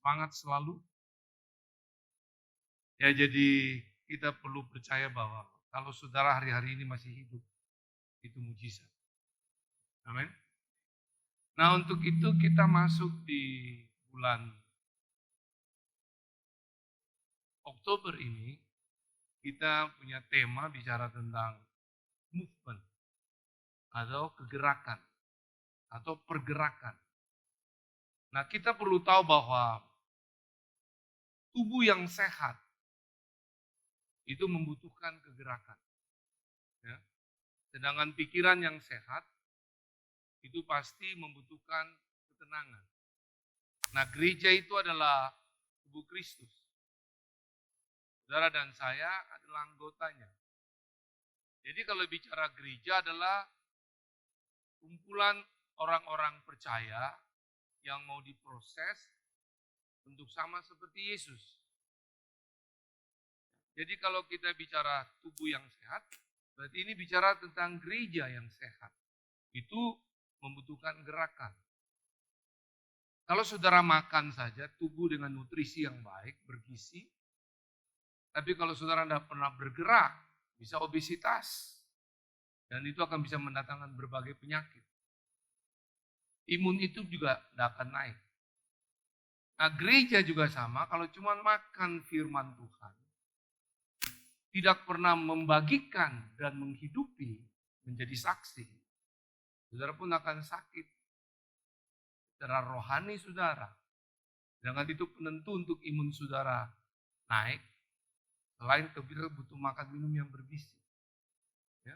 semangat selalu. Ya jadi kita perlu percaya bahwa kalau saudara hari-hari ini masih hidup, itu mujizat. Amin. Nah untuk itu kita masuk di bulan Oktober ini, kita punya tema bicara tentang movement atau kegerakan atau pergerakan. Nah kita perlu tahu bahwa tubuh yang sehat itu membutuhkan kegerakan. Ya. Sedangkan pikiran yang sehat itu pasti membutuhkan ketenangan. Nah gereja itu adalah tubuh Kristus. Saudara dan saya adalah anggotanya. Jadi kalau bicara gereja adalah kumpulan orang-orang percaya yang mau diproses untuk sama seperti Yesus. Jadi kalau kita bicara tubuh yang sehat, berarti ini bicara tentang gereja yang sehat. Itu membutuhkan gerakan. Kalau saudara makan saja tubuh dengan nutrisi yang baik, bergizi, tapi kalau saudara tidak pernah bergerak, bisa obesitas. Dan itu akan bisa mendatangkan berbagai penyakit. Imun itu juga tidak akan naik. Nah gereja juga sama, kalau cuma makan firman Tuhan, tidak pernah membagikan dan menghidupi menjadi saksi, saudara pun akan sakit. Secara rohani saudara. Sedangkan itu penentu untuk imun saudara naik, selain kita butuh makan minum yang bergizi. Ya.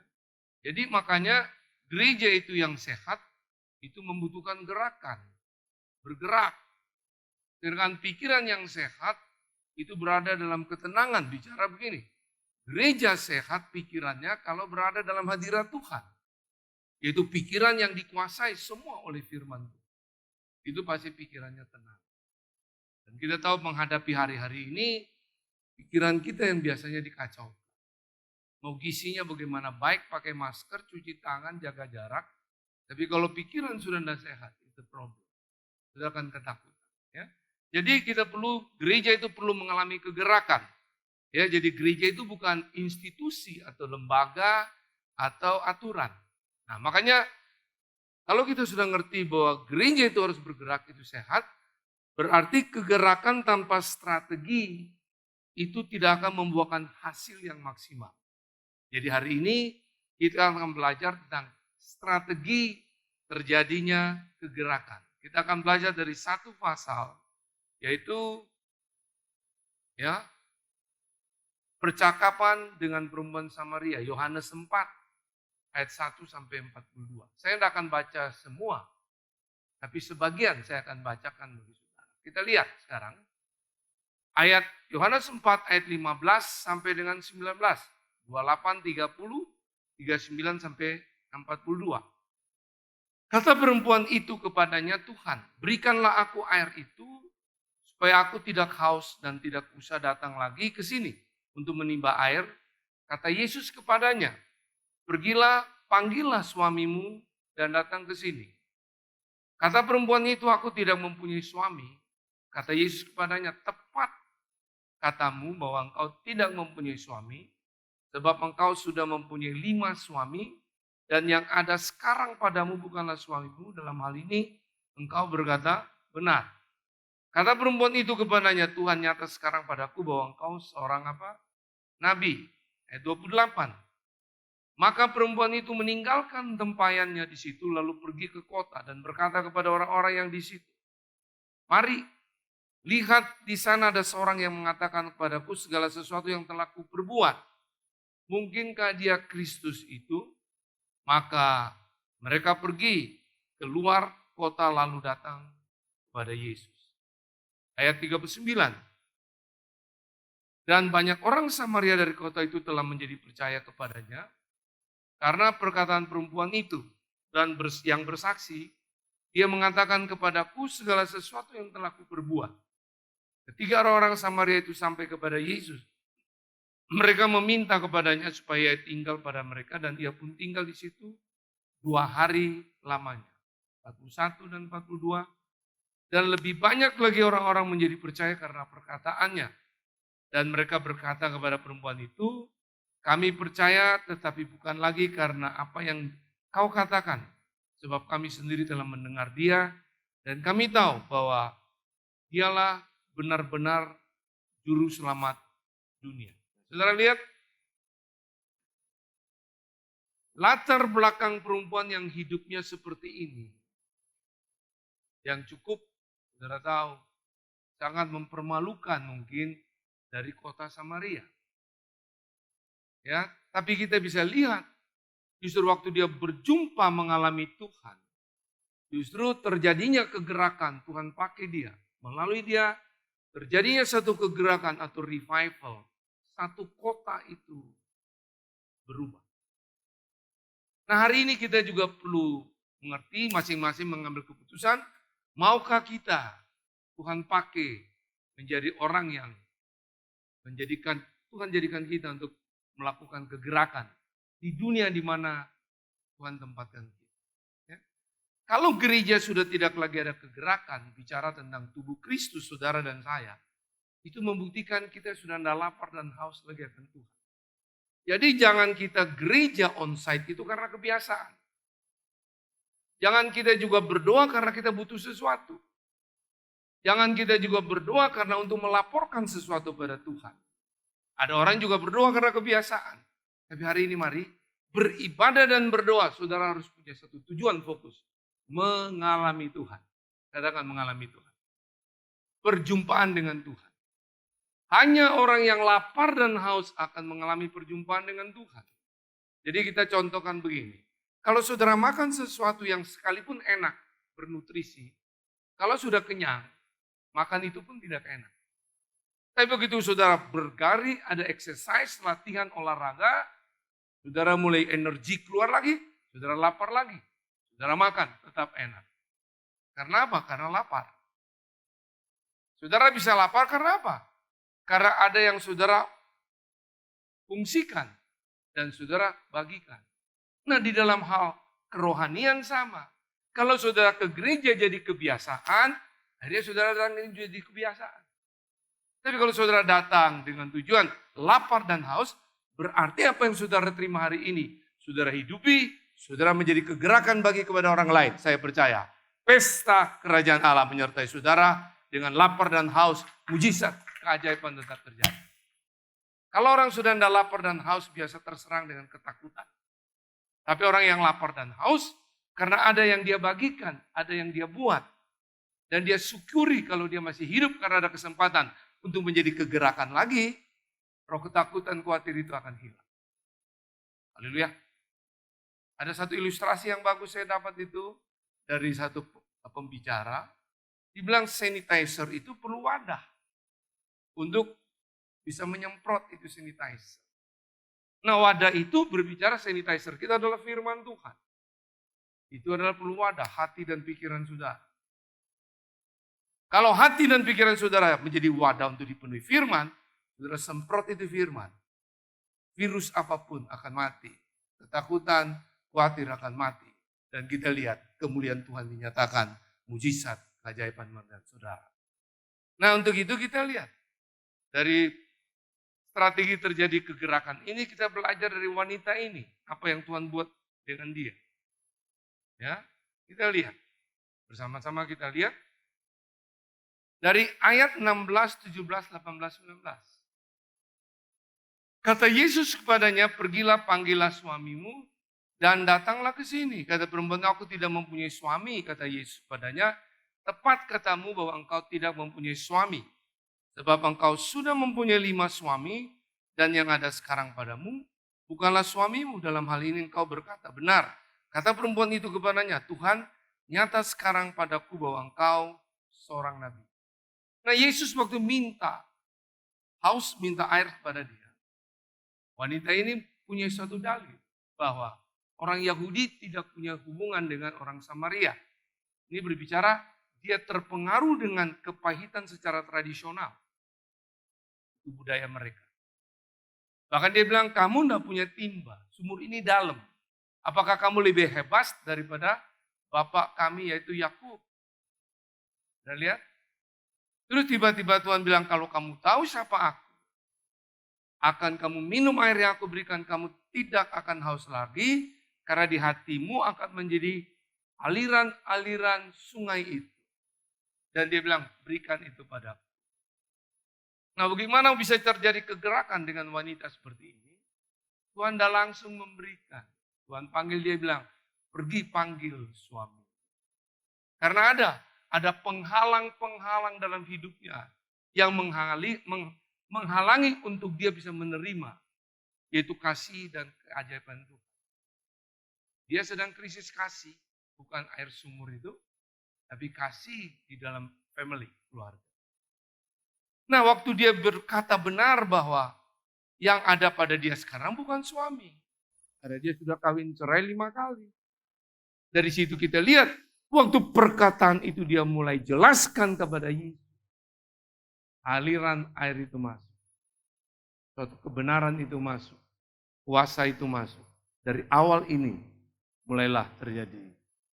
Jadi makanya gereja itu yang sehat, itu membutuhkan gerakan, bergerak. Dengan pikiran yang sehat, itu berada dalam ketenangan. Bicara begini, gereja sehat pikirannya kalau berada dalam hadirat Tuhan. Yaitu pikiran yang dikuasai semua oleh firman Tuhan. Itu pasti pikirannya tenang. Dan kita tahu menghadapi hari-hari ini, pikiran kita yang biasanya dikacaukan. Mau gizinya bagaimana, baik pakai masker, cuci tangan, jaga jarak. Tapi kalau pikiran sudah tidak sehat, itu problem. Itu akan ketakutan. Ya. Jadi kita perlu, gereja itu perlu mengalami kegerakan. Ya, jadi gereja itu bukan institusi atau lembaga atau aturan. Nah makanya kalau kita sudah ngerti bahwa gereja itu harus bergerak, itu sehat, berarti kegerakan tanpa strategi itu tidak akan membuahkan hasil yang maksimal. Jadi hari ini kita akan belajar tentang strategi terjadinya kegerakan. Kita akan belajar dari satu pasal, yaitu ya percakapan dengan perempuan Samaria, Yohanes 4 ayat 1 sampai 42. Saya tidak akan baca semua, tapi sebagian saya akan bacakan bagi saudara. Kita lihat sekarang ayat Yohanes 4 ayat 15 sampai dengan 19. 28, 30, 39 sampai 42. Kata perempuan itu kepadanya, Tuhan, berikanlah aku air itu supaya aku tidak haus dan tidak usah datang lagi ke sini untuk menimba air. Kata Yesus kepadanya, pergilah, panggillah suamimu dan datang ke sini. Kata perempuan itu, aku tidak mempunyai suami. Kata Yesus kepadanya, tepat katamu bahwa engkau tidak mempunyai suami, sebab engkau sudah mempunyai 5 suami, dan yang ada sekarang padamu bukanlah suamimu. Dalam hal ini engkau berkata benar. Kata perempuan itu kepadanya, Tuhan nyata sekarang padaku bahwa engkau seorang apa? Nabi. Ayat 28. Maka perempuan itu meninggalkan tempayannya di situ lalu pergi ke kota dan berkata kepada orang-orang yang di situ, mari lihat di sana ada seorang yang mengatakan kepadaku segala sesuatu yang telah kuperbuat. Mungkinkah dia Kristus itu? Maka mereka pergi keluar kota lalu datang kepada Yesus. Ayat 39. Dan banyak orang Samaria dari kota itu telah menjadi percaya kepadanya karena perkataan perempuan itu, dan yang bersaksi, dia mengatakan kepadaku segala sesuatu yang telah kuperbuat. Ketika orang-orang Samaria itu sampai kepada Yesus, mereka meminta kepadanya supaya tinggal pada mereka, dan ia pun tinggal di situ 2 hari lamanya. 41 dan 42. Dan lebih banyak lagi orang-orang menjadi percaya karena perkataannya. Dan mereka berkata kepada perempuan itu, kami percaya tetapi bukan lagi karena apa yang kau katakan. Sebab kami sendiri telah mendengar dia dan kami tahu bahwa dialah benar-benar juru selamat dunia. Saudara lihat, latar belakang perempuan yang hidupnya seperti ini. Yang cukup, saudara tahu, sangat mempermalukan mungkin dari kota Samaria. Ya, tapi kita bisa lihat, justru waktu dia berjumpa mengalami Tuhan, justru terjadinya kegerakan, Tuhan pakai dia. Melalui dia, terjadinya satu kegerakan atau revival. Satu kota itu berubah. Nah, hari ini kita juga perlu mengerti, masing-masing mengambil keputusan, maukah kita Tuhan pakai menjadi orang yang Tuhan jadikan kita untuk melakukan kegerakan di dunia di mana Tuhan tempatkan kita. Ya. Kalau gereja sudah tidak lagi ada kegerakan, bicara tentang tubuh Kristus, saudara dan saya, itu membuktikan kita sudah tidak lapar dan haus lagi akan Tuhan. Jadi jangan kita gereja on-site itu karena kebiasaan. Jangan kita juga berdoa karena kita butuh sesuatu. Jangan kita juga berdoa karena untuk melaporkan sesuatu pada Tuhan. Ada orang juga berdoa karena kebiasaan. Tapi hari ini mari beribadah dan berdoa. Saudara harus punya satu tujuan fokus. Mengalami Tuhan. Katakan mengalami Tuhan. Perjumpaan dengan Tuhan. Hanya orang yang lapar dan haus akan mengalami perjumpaan dengan Tuhan. Jadi kita contohkan begini. Kalau saudara makan sesuatu yang sekalipun enak, bernutrisi. Kalau sudah kenyang, makan itu pun tidak enak. Tapi begitu saudara bergari, ada exercise, latihan olahraga, saudara mulai energi keluar lagi, saudara lapar lagi. Saudara makan, tetap enak. Karena apa? Karena lapar. Saudara bisa lapar karena apa? Karena ada yang saudara fungsikan dan saudara bagikan. Nah, di dalam hal kerohanian sama. Kalau saudara ke gereja jadi kebiasaan, akhirnya saudara datang ini jadi kebiasaan. Tapi kalau saudara datang dengan tujuan lapar dan haus, berarti apa yang saudara terima hari ini, saudara hidupi, saudara menjadi kegerakan bagi kepada orang lain. Saya percaya, pesta kerajaan Allah menyertai saudara dengan lapar dan haus, mujizat, keajaiban tetap terjadi. Kalau orang sudah tidak lapar dan haus, biasa terserang dengan ketakutan. Tapi orang yang lapar dan haus, karena ada yang dia bagikan, ada yang dia buat. Dan dia syukuri kalau dia masih hidup karena ada kesempatan untuk menjadi kegerakan lagi, roh ketakutan, khawatir itu akan hilang. Haleluya. Ada satu ilustrasi yang bagus saya dapat itu dari satu pembicara. Dibilang sanitizer itu perlu wadah untuk bisa menyemprot itu sanitizer. Nah, wadah itu berbicara sanitizer kita adalah firman Tuhan. Itu adalah perlu wadah, hati dan pikiran saudara. Kalau hati dan pikiran saudara menjadi wadah untuk dipenuhi firman, saudara semprot itu firman. Virus apapun akan mati. Ketakutan, khawatir akan mati. Dan kita lihat kemuliaan Tuhan dinyatakan, mujizat, keajaiban dan saudara. Nah, untuk itu kita lihat. Dari strategi terjadi kegerakan ini kita belajar dari wanita ini. Apa yang Tuhan buat dengan dia. Ya, kita lihat. Bersama-sama kita lihat. Dari ayat 16, 17, 18, 19. Kata Yesus kepadanya, pergilah panggillah suamimu dan datanglah ke sini. Kata perempuan, aku tidak mempunyai suami. Kata Yesus kepadanya, tepat katamu bahwa engkau tidak mempunyai suami. Sebab engkau sudah mempunyai 5 suami dan yang ada sekarang padamu bukanlah suamimu. Dalam hal ini engkau berkata benar. Kata perempuan itu kepadanya, Tuhan, nyata sekarang padaku bahwa engkau seorang nabi. Nah, Yesus waktu haus minta air kepada dia. Wanita ini punya suatu dalil bahwa orang Yahudi tidak punya hubungan dengan orang Samaria. Ini berbicara dia terpengaruh dengan kepahitan secara tradisional. Itu budaya mereka. Bahkan dia bilang, kamu tidak punya timba, sumur ini dalam. Apakah kamu lebih hebat daripada bapak kami yaitu Yakub? Udah lihat? Terus tiba-tiba Tuhan bilang, kalau kamu tahu siapa aku, akan kamu minum air yang aku berikan, kamu tidak akan haus lagi, karena di hatimu akan menjadi aliran-aliran sungai itu. Dan dia bilang, berikan itu padaku. Nah, bagaimana bisa terjadi kegerakan dengan wanita seperti ini? Tuhan dah langsung memberikan. Tuhan panggil dia bilang, pergi panggil suami. Karena ada penghalang-penghalang dalam hidupnya yang menghalangi untuk dia bisa menerima, yaitu kasih dan keajaiban Tuhan. Dia sedang krisis kasih, bukan air sumur itu, tapi kasih di dalam family, keluarga. Nah, waktu dia berkata benar bahwa yang ada pada dia sekarang bukan suami. Karena dia sudah kawin cerai 5 kali. Dari situ kita lihat, waktu perkataan itu dia mulai jelaskan kepada Yesus. Aliran air itu masuk. Suatu kebenaran itu masuk. Kuasa itu masuk. Dari awal ini, mulailah terjadi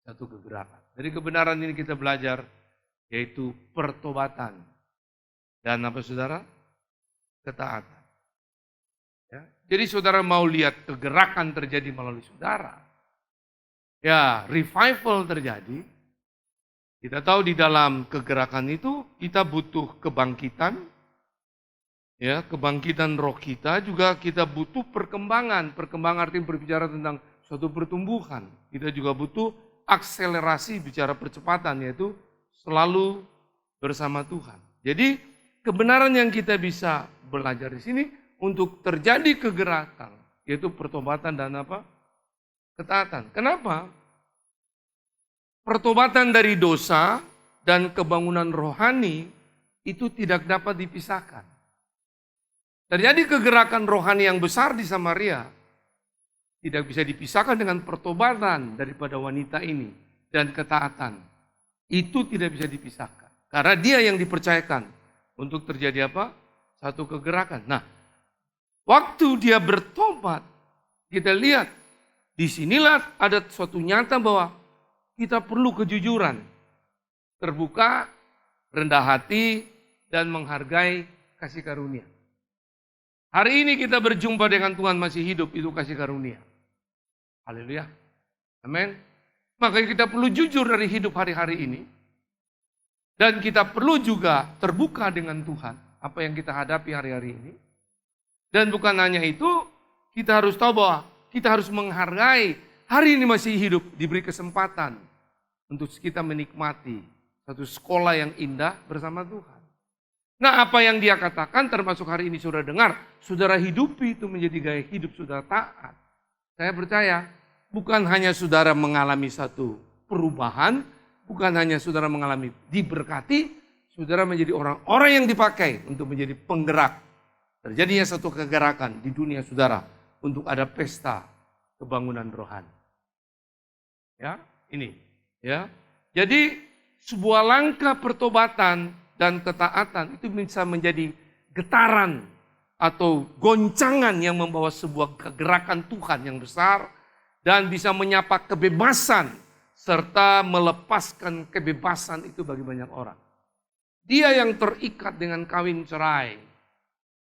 satu kegerakan. Dari kebenaran ini kita belajar, yaitu pertobatan. Dan apa saudara? Ketaatan. Ya. Jadi saudara mau lihat kegerakan terjadi melalui saudara. Ya, revival terjadi. Kita tahu di dalam kegerakan itu kita butuh kebangkitan. Ya, kebangkitan roh kita, juga kita butuh perkembangan. Perkembangan artinya berbicara tentang suatu pertumbuhan. Kita juga butuh akselerasi, bicara percepatan, yaitu selalu bersama Tuhan. Jadi kebenaran yang kita bisa belajar di sini untuk terjadi kegerakan, yaitu pertobatan dan apa? Ketaatan. Kenapa? Pertobatan dari dosa dan kebangunan rohani itu tidak dapat dipisahkan. Terjadi kegerakan rohani yang besar di Samaria, tidak bisa dipisahkan dengan pertobatan daripada wanita ini dan ketaatan. Itu tidak bisa dipisahkan. Karena dia yang dipercayakan untuk terjadi apa? Satu kegerakan. Nah, waktu dia bertobat, kita lihat disinilah ada suatu nyata bahwa kita perlu kejujuran, terbuka, rendah hati, dan menghargai kasih karunia. Hari ini kita berjumpa dengan Tuhan masih hidup, itu kasih karunia. Haleluya. Amin. Makanya kita perlu jujur dari hidup hari-hari ini. Dan kita perlu juga terbuka dengan Tuhan, apa yang kita hadapi hari-hari ini. Dan bukan hanya itu, kita harus tahu bahwa kita harus menghargai hari ini masih hidup, diberi kesempatan untuk kita menikmati satu sekolah yang indah bersama Tuhan. Nah, apa yang dia katakan termasuk hari ini saudara dengar, saudara hidupi itu menjadi gaya hidup saudara taat. Saya percaya bukan hanya saudara mengalami satu perubahan, bukan hanya saudara mengalami diberkati, saudara menjadi orang-orang yang dipakai untuk menjadi penggerak. Terjadinya satu kegerakan di dunia saudara untuk ada pesta kebangunan rohani. Ya, ini ya. Jadi sebuah langkah pertobatan dan ketaatan itu bisa menjadi getaran atau goncangan yang membawa sebuah kegerakan Tuhan yang besar dan bisa menyapa kebebasan serta melepaskan kebebasan itu bagi banyak orang. Dia yang terikat dengan kawin cerai,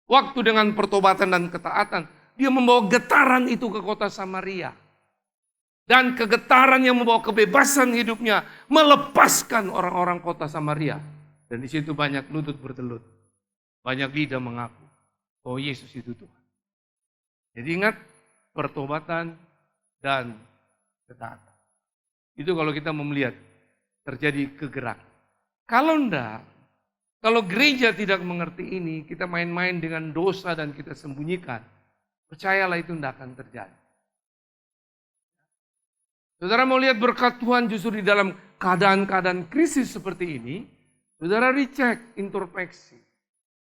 waktu dengan pertobatan dan ketaatan, dia membawa getaran itu ke kota Samaria. Dan kegetaran yang membawa kebebasan hidupnya melepaskan orang-orang kota Samaria. Dan di situ banyak lutut bertelut. Banyak lidah mengaku, oh Yesus itu Tuhan. Jadi ingat, pertobatan dan ketaatan. Itu kalau kita mau melihat terjadi kegerakan. Kalau enggak, kalau gereja tidak mengerti ini, kita main-main dengan dosa dan kita sembunyikan, percayalah itu tidak akan terjadi. Saudara mau lihat berkat Tuhan justru di dalam keadaan-keadaan krisis seperti ini, saudara dicek, introspeksi.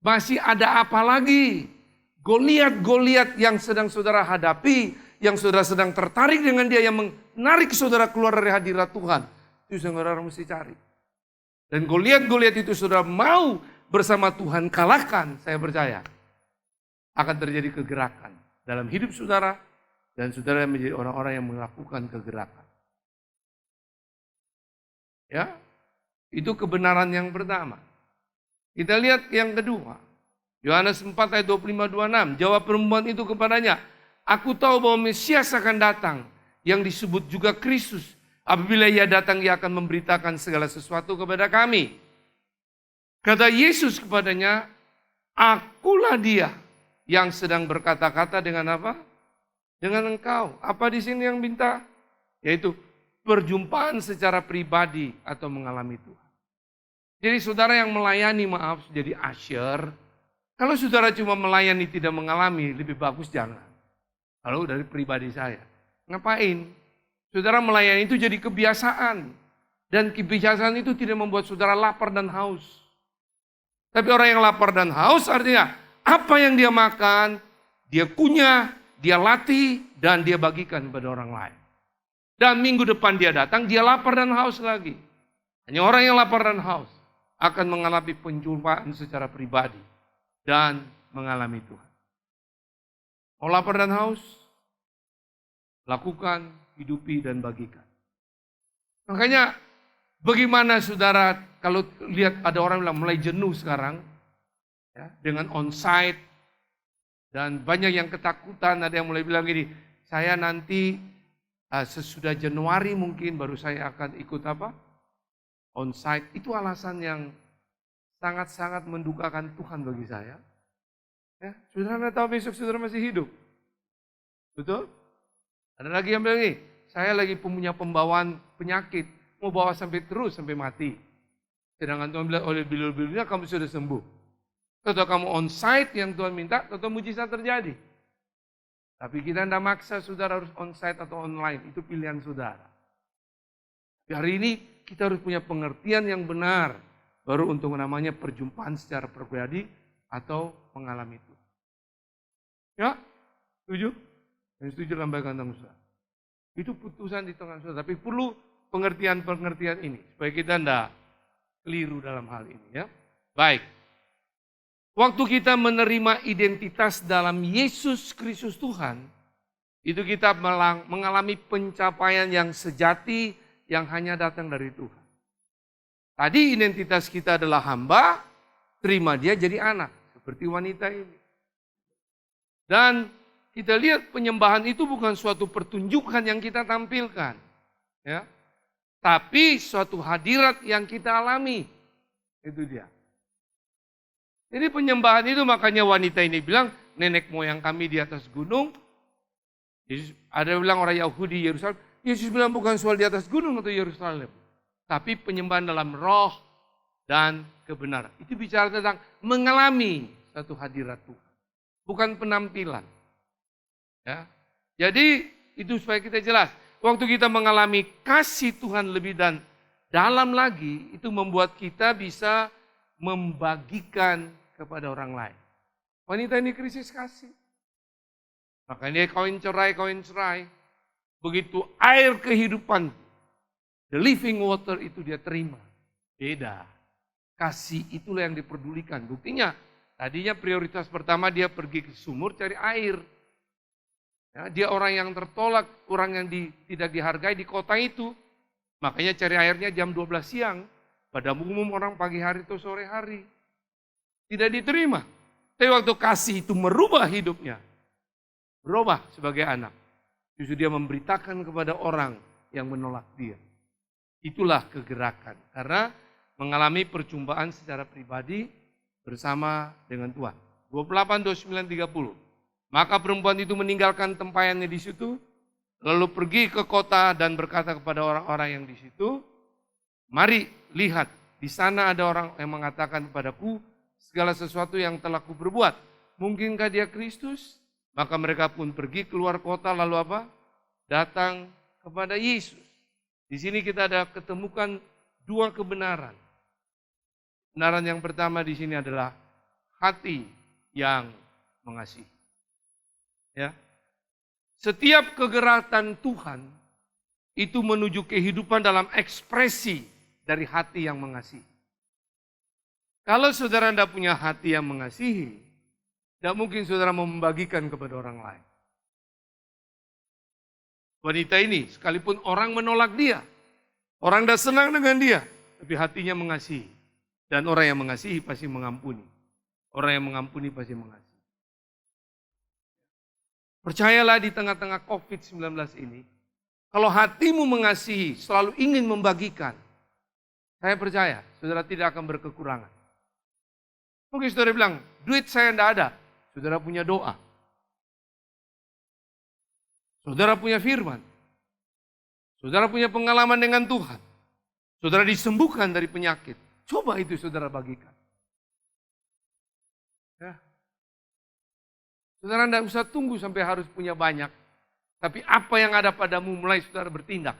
Masih ada apa lagi? Goliat-Goliat yang sedang saudara hadapi, yang saudara sedang tertarik dengan dia, yang menarik saudara keluar dari hadirat Tuhan. Itu saudara mesti cari. Dan Goliat-Goliat itu saudara mau bersama Tuhan kalahkan, saya percaya. Akan terjadi kegerakan dalam hidup saudara, dan saudara menjadi orang-orang yang melakukan kegerakan. Ya, Itu kebenaran yang pertama. Kita lihat yang kedua. Yohanes 4 ayat 25-26. Jawab perempuan itu kepadanya, aku tahu bahwa Mesias akan datang, yang disebut juga Kristus. Apabila ia datang, ia akan memberitakan segala sesuatu kepada kami. Kata Yesus kepadanya, akulah dia yang sedang berkata-kata dengan apa? Dengan engkau. Apa di sini yang minta? Yaitu perjumpaan secara pribadi atau mengalami Tuhan. Jadi saudara yang melayani, maaf, jadi usher. Kalau saudara cuma melayani tidak mengalami, lebih bagus jangan. Kalau dari pribadi saya. Ngapain? Saudara melayani itu jadi kebiasaan. Dan kebiasaan itu tidak membuat saudara lapar dan haus. Tapi orang yang lapar dan haus artinya apa yang dia makan, dia kunyah, dia latih, dan dia bagikan kepada orang lain. Dan minggu depan dia datang, dia lapar dan haus lagi. Hanya orang yang lapar dan haus akan mengalami penjumpaan secara pribadi dan mengalami Tuhan. Mau lapar dan haus? Lakukan, hidupi, dan bagikan. Makanya bagaimana saudara kalau lihat ada orang bilang mulai jenuh sekarang ya, dengan onsite dan banyak yang ketakutan, ada yang mulai bilang gini, saya nanti sesudah Januari mungkin baru saya akan ikut apa? Onsite. Itu alasan yang sangat-sangat mendukakan Tuhan bagi saya. Ya, saudara tahu besok saudara masih hidup. Betul? Ada lagi yang bilang nih, saya lagi punya pembawaan penyakit, mau bawa sampai terus sampai mati. Sedangkan Tuhan bilang oleh bilur-bilurnya kamu sudah sembuh. Atau kamu onsite yang Tuhan minta, atau mujizat terjadi. Tapi kita tidak maksa saudara harus onsite atau online, itu pilihan saudara. Hari ini kita harus punya pengertian yang benar, baru untuk namanya perjumpaan secara pribadi atau mengalami itu. Ya, setuju? Yang setuju lambaikan tangan saudara. Itu putusan di tangan saudara, tapi perlu pengertian-pengertian ini supaya kita tidak keliru dalam hal ini. Ya, baik. Waktu kita menerima identitas dalam Yesus Kristus Tuhan, itu kita mengalami pencapaian yang sejati yang hanya datang dari Tuhan. Tadi identitas kita adalah hamba, terima dia jadi anak. Seperti wanita ini. Dan kita lihat penyembahan itu bukan suatu pertunjukan yang kita tampilkan. Ya. Tapi suatu hadirat yang kita alami. Itu dia. Jadi penyembahan itu makanya wanita ini bilang, nenek moyang kami di atas gunung. Yesus, ada yang bilang orang Yahudi Yerusalem. Yesus bilang bukan soal di atas gunung atau Yerusalem. Tapi penyembahan dalam roh dan kebenaran. Itu bicara tentang mengalami satu hadirat Tuhan. Bukan penampilan. Ya. Jadi itu supaya kita jelas. Waktu kita mengalami kasih Tuhan lebih dan dalam lagi, itu membuat kita bisa membagikan kepada orang lain. Wanita ini krisis kasih. Makanya dia kawin cerai. Begitu air kehidupan, the living water itu dia terima. Beda. Kasih itulah yang diperdulikan. Buktinya, tadinya prioritas pertama dia pergi ke sumur cari air. Ya, dia orang yang tertolak, orang yang tidak dihargai di kota itu. Makanya cari airnya jam 12 siang. Pada umum orang pagi hari atau sore hari. Tidak diterima. Tapi waktu kasih itu merubah hidupnya. Berubah sebagai anak. Justru dia memberitakan kepada orang yang menolak dia. Itulah kegerakan. Karena mengalami perjumpaan secara pribadi bersama dengan Tuhan. 28, 29, 30. Maka perempuan itu meninggalkan tempayannya di situ. Lalu pergi ke kota dan berkata kepada orang-orang yang di situ. Mari lihat, di sana ada orang yang mengatakan kepadaku segala sesuatu yang telah kuperbuat. Mungkinkah dia Kristus? Maka mereka pun pergi keluar kota lalu apa? Datang kepada Yesus. Di sini kita ada ketemukan dua kebenaran. Kebenaran yang pertama di sini adalah hati yang mengasihi. Ya. Setiap kegerakan Tuhan itu menuju kehidupan dalam ekspresi dari hati yang mengasihi. Kalau saudara tidak punya hati yang mengasihi, tidak mungkin saudara mau membagikan kepada orang lain. Wanita ini, sekalipun orang menolak dia, orang tidak senang dengan dia, tapi hatinya mengasihi. Dan orang yang mengasihi pasti mengampuni. Orang yang mengampuni pasti mengasihi. Percayalah di tengah-tengah COVID-19 ini, kalau hatimu mengasihi, selalu ingin membagikan, saya percaya saudara tidak akan berkekurangan. Mungkin saudara bilang, duit saya tidak ada. Saudara punya doa. Saudara punya firman. Saudara punya pengalaman dengan Tuhan. Saudara disembuhkan dari penyakit. Coba itu saudara bagikan. Ya. Saudara tidak usah tunggu sampai harus punya banyak. Tapi apa yang ada padamu mulai saudara bertindak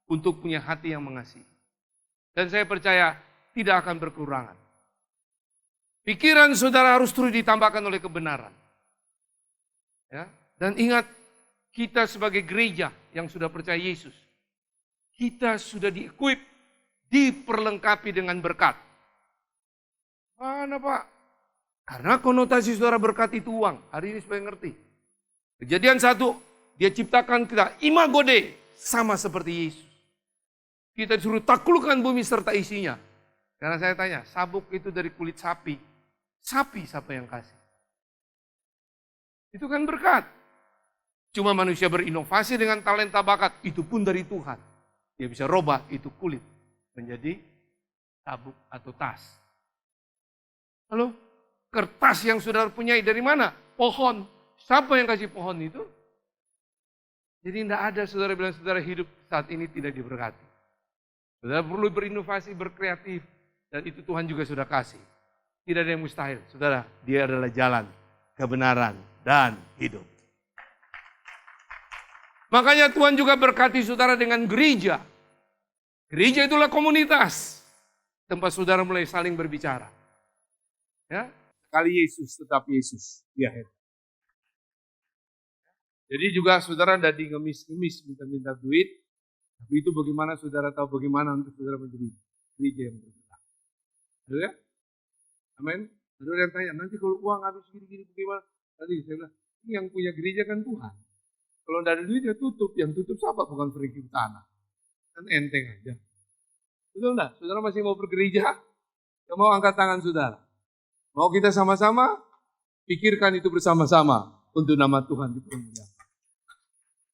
untuk punya hati yang mengasihi. Dan saya percaya tidak akan berkurangan. Pikiran saudara harus terus ditambahkan oleh kebenaran. Ya. Dan ingat, kita sebagai gereja yang sudah percaya Yesus, kita sudah di-equip, diperlengkapi dengan berkat. Mana Pak? Karena konotasi saudara berkat itu uang. Hari ini supaya ngerti. Kejadian 1, dia ciptakan kita imago Dei, sama seperti Yesus. Kita disuruh taklukkan bumi serta isinya. Karena saya tanya, sabuk itu dari kulit sapi. Sapi siapa yang kasih? Itu kan berkat. Cuma manusia berinovasi dengan talenta bakat, itu pun dari Tuhan. Dia bisa robah itu kulit menjadi sabuk atau tas. Lalu kertas yang saudara punyai dari mana? Pohon. Siapa yang kasih pohon itu? Jadi tidak ada saudara bilang saudara hidup saat ini tidak diberkati. Saudara perlu berinovasi, berkreatif. Dan itu Tuhan juga sudah kasih. Tidak ada yang mustahil. Saudara, dia adalah jalan, kebenaran, dan hidup. Makanya Tuhan juga berkati saudara dengan gereja. Gereja itulah komunitas. Tempat saudara mulai saling berbicara. Ya, sekali Yesus tetap Yesus. Dia hebat. Jadi juga saudara tidak ngemis-ngemis minta-minta duit. Tapi itu bagaimana saudara tahu bagaimana untuk saudara menjadi gereja yang bergerak. Betul ya? Amin. Ada yang tanya, nanti kalau uang habis gini-gini bagaimana? Tadi saya bilang, ini yang punya gereja kan Tuhan. Kalau tidak ada duit ya tutup. Yang tutup siapa? Bukan Frankie Tanah. Kan enteng aja. Betul enggak? Saudara masih mau bergereja? Ya mau angkat tangan saudara. Mau kita sama-sama? Pikirkan itu bersama-sama. Untuk nama Tuhan dipermuliakan.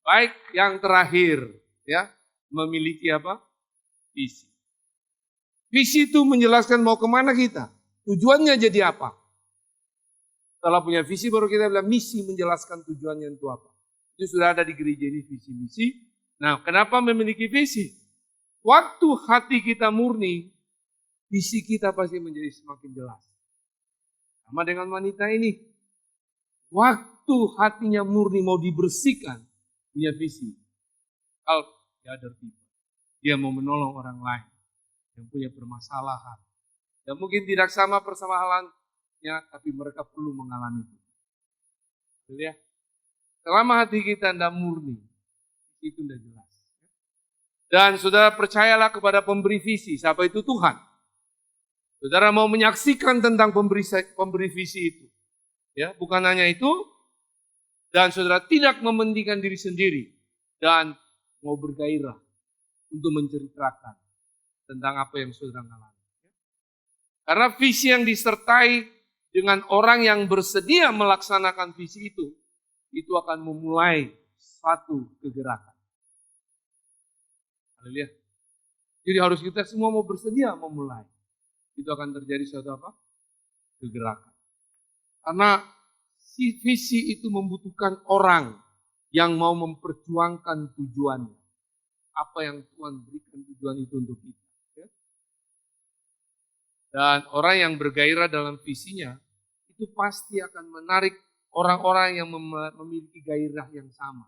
Baik, yang terakhir. Ya, memiliki apa? Visi. Visi itu menjelaskan mau kemana kita. Tujuannya jadi apa? Setelah punya visi baru kita bilang misi menjelaskan tujuannya itu apa. Itu sudah ada di gereja ini visi-misi. Nah, kenapa memiliki visi? Waktu hati kita murni, visi kita pasti menjadi semakin jelas. Sama dengan wanita ini. Waktu hatinya murni mau dibersihkan, punya visi. Help the other people. Dia mau menolong orang lain yang punya permasalahan. Dan mungkin tidak sama permasalahannya, tapi mereka perlu mengalami itu. Betul ya? Selama hati kita tidak murni, itu tidak jelas. Dan saudara percayalah kepada pemberi visi. Siapa itu? Tuhan. Saudara mau menyaksikan tentang pemberi visi itu. Ya, bukan hanya itu. Dan saudara tidak mementingkan diri sendiri. Dan mau bergairah untuk menceritakan tentang apa yang saudara alami. Karena visi yang disertai dengan orang yang bersedia melaksanakan visi itu akan memulai suatu kegerakan. Haleluya. Jadi harus kita semua mau bersedia memulai. Itu akan terjadi suatu apa? Kegerakan. Karena si visi itu membutuhkan orang yang mau memperjuangkan tujuannya. Apa yang Tuhan berikan tujuan itu untuk kita. Ya? Dan orang yang bergairah dalam visinya, itu pasti akan menarik orang-orang yang memiliki gairah yang sama.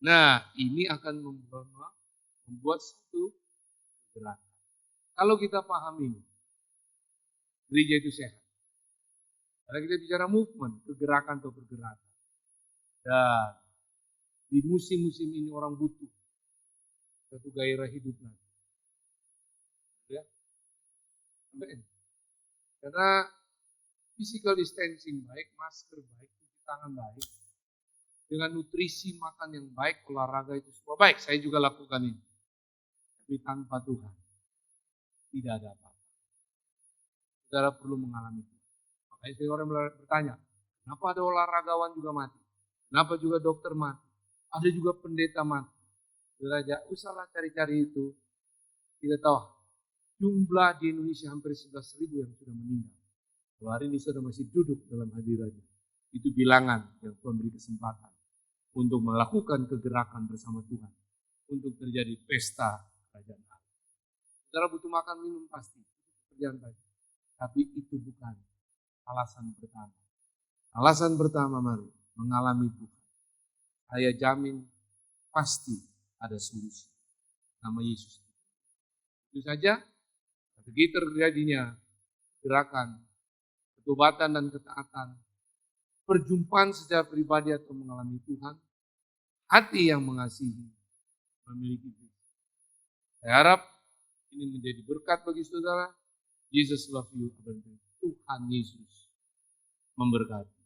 Nah, ini akan membuat satu gerakan. Kalau kita paham ini, gereja itu sehat. Karena kita bicara movement, kegerakan atau pergerakan. Dan di musim-musim ini orang butuh satu gairah hidup lagi. Ya. Amin. Karena physical distancing baik, masker baik, cuci tangan baik. Dengan nutrisi, makan yang baik, olahraga itu semua baik. Saya juga lakukan ini. Tapi tanpa Tuhan. tidak ada apa-apa. Saudara perlu mengalami itu. Makanya saya orang bertanya, kenapa ada olahragawan juga mati? Kenapa juga dokter mati? Ada juga pendeta mati. Saudara, jangan usahlah cari-cari itu. Kita tahu jumlah di Indonesia hampir 11.000 yang sudah meninggal. Kalau hari ini sudah masih duduk dalam hadiratnya. Itu bilangan yang Tuhan beri kesempatan untuk melakukan kegerakan bersama Tuhan. Untuk terjadi pesta kerajaan Allah. Saudara butuh makan minum pasti. Pekerjaan tadi. Tapi itu bukan alasan pertama. Alasan pertama mari mengalami Tuhan. Saya jamin pasti ada solusi. Nama Yesus. Itu saja. Begitu terjadinya gerakan, ketobatan dan ketaatan, perjumpaan secara pribadi atau mengalami Tuhan, hati yang mengasihi, memiliki Tuhan. Saya harap ini menjadi berkat bagi saudara. Jesus love you. Tuhan Yesus memberkati.